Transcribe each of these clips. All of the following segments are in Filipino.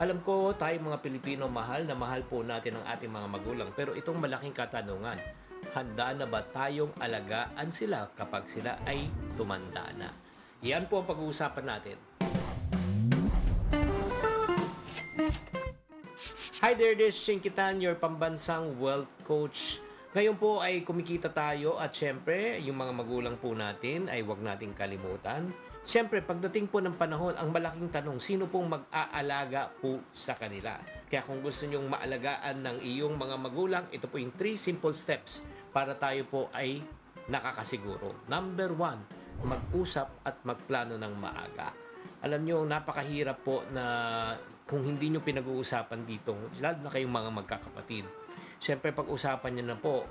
Alam ko tayong mga Pilipino mahal na mahal po natin ang ating mga magulang. Pero itong malaking katanungan, handa na ba tayong alagaan sila kapag sila ay tumanda na? Yan po ang pag-uusapan natin. Hi there, this is Shinkitan, your pambansang wealth coach. Ngayon po ay kumikita tayo at syempre, yung mga magulang po natin ay huwag nating kalimutan. Siyempre, pagdating po ng panahon, ang malaking tanong, sino pong mag-aalaga po sa kanila? Kaya kung gusto nyong maalagaan ng iyong mga magulang, ito po yung 3 simple steps para tayo po ay nakakasiguro. Number 1, mag-usap at magplano ng maaga. Alam nyo, napakahirap po na kung hindi nyo pinag-uusapan dito, lalo na kayong mga magkakapatid. Siyempre, pag-usapan nyo na po,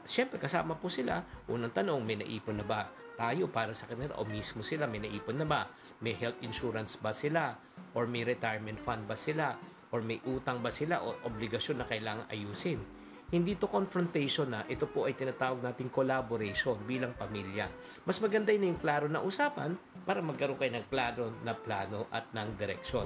siyempre kasama po sila. Unang tanong, may naipon na ba tayo para sa kanila o mismo sila may naipon na ba? May health insurance ba sila? Or may retirement fund ba sila? Or may utang ba sila o obligasyon na kailangan ayusin? Hindi to confrontation na, ito po ay tinatawag nating collaboration bilang pamilya. Mas maganda yun yung klaro na usapan para magkaroon kayo ng klaro na plano at ng direksyon.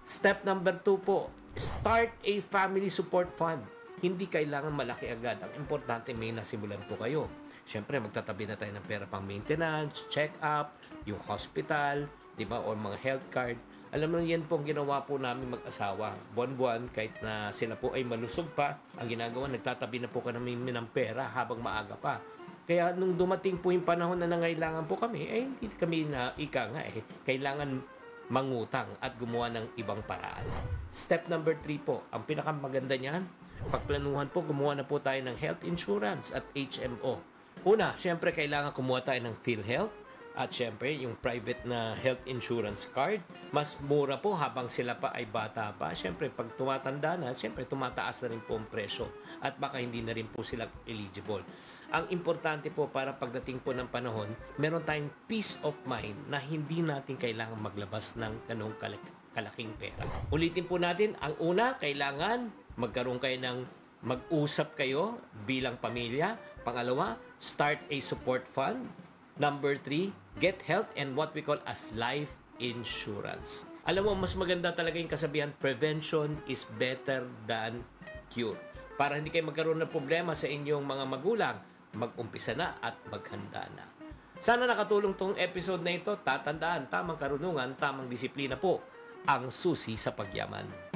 Step number 2 po, start a family support fund. Hindi kailangan malaki agad. Ang importante may nasimulan po kayo. Siyempre, magtatabi na tayo ng pera pang maintenance, check-up, yung hospital, di ba, or mga health card. Alam mo, yan po ang ginawa po namin mag-asawa. Buwan-buwan, kahit na sila po ay malusog pa, ang ginagawa, nagtatabi na po kami ng pera habang maaga pa. Kaya nung dumating po yung panahon na nangailangan po kami, hindi kami na kailangan mangutang at gumawa ng ibang paraan. Step number 3 po, ang pinakamaganda niyan, pagplanuhan po, gumawa na po tayo ng health insurance at HMO. Una, syempre kailangan kumuha tayo ng PhilHealth at syempre yung private na health insurance card. Mas mura po habang sila pa ay bata pa. Syempre pag tumatanda na, syempre tumataas na rin po ang presyo at baka hindi na rin po sila eligible. Ang importante po para pagdating po ng panahon, meron tayong peace of mind na hindi natin kailangan maglabas ng ganong kalaking pera. Ulitin po natin, ang una, kailangan magkaroon kayo ng mag-usap kayo bilang pamilya. Pangalawa, start a support fund. Number 3, get health and what we call as life insurance. Alam mo, mas maganda talaga yung kasabihan, prevention is better than cure. Para hindi kayo magkaroon ng problema sa inyong mga magulang, mag-umpisa na at maghanda na. Sana nakatulong tong episode na ito. Tatandaan, tamang karunungan, tamang disiplina po ang susi sa pagyaman.